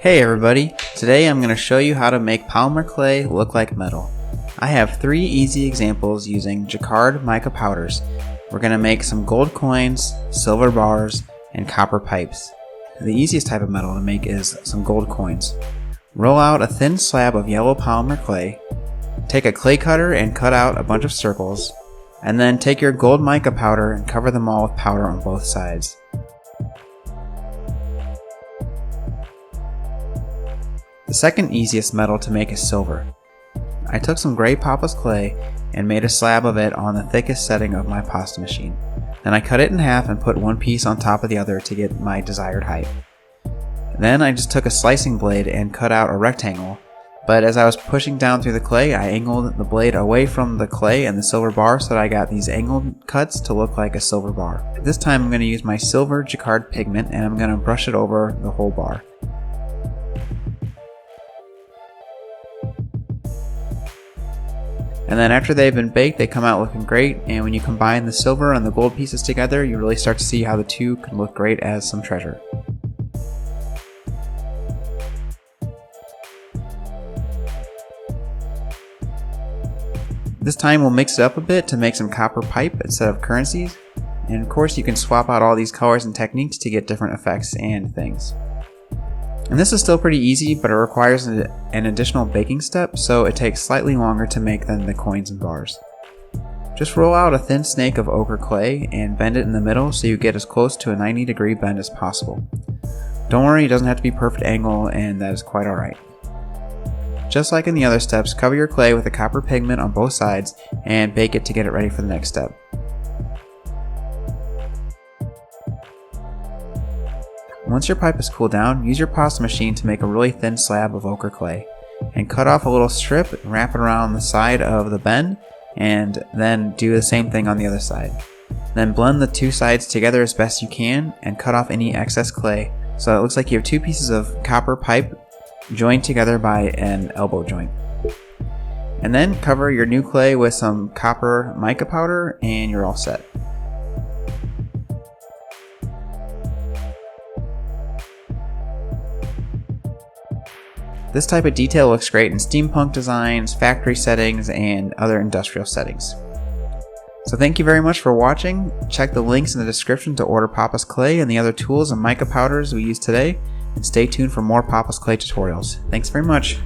Hey everybody, today I'm going to show you how to make polymer clay look like metal. I have 3 easy examples using Jacquard mica powders. We're going to make some gold coins, silver bars, and copper pipes. The easiest type of metal to make is some gold coins. Roll out a thin slab of yellow polymer clay, take a clay cutter and cut out a bunch of circles, and then take your gold mica powder and cover them all with powder on both sides. The second easiest metal to make is silver. I took some gray papa's clay and made a slab of it on the thickest setting of my pasta machine. Then I cut it in half and put one piece on top of the other to get my desired height. Then I just took a slicing blade and cut out a rectangle, but as I was pushing down through the clay, I angled the blade away from the clay and the silver bar so that I got these angled cuts to look like a silver bar. This time I'm going to use my silver Jacquard pigment and I'm going to brush it over the whole bar. And then after they've been baked, they come out looking great, and when you combine the silver and the gold pieces together, you really start to see how the two can look great as some treasure. This time we'll mix it up a bit to make some copper pipe instead of currencies, and of course you can swap out all these colors and techniques to get different effects and things. And this is still pretty easy, but it requires an additional baking step, so it takes slightly longer to make than the coins and bars. Just roll out a thin snake of ochre clay and bend it in the middle so you get as close to a 90-degree bend as possible. Don't worry, it doesn't have to be perfect angle, and that is quite alright. Just like in the other steps, cover your clay with the copper pigment on both sides and bake it to get it ready for the next step. Once your pipe is cooled down, use your pasta machine to make a really thin slab of ochre clay, and cut off a little strip and wrap it around the side of the bend, and then do the same thing on the other side. Then blend the two sides together as best you can and cut off any excess clay so it looks like you have 2 pieces of copper pipe joined together by an elbow joint. And then cover your new clay with some copper mica powder and you're all set. This type of detail looks great in steampunk designs, factory settings, and other industrial settings. So thank you very much for watching. Check the links in the description to order Papa's Clay and the other tools and mica powders we used today, and stay tuned for more Papa's Clay tutorials. Thanks very much.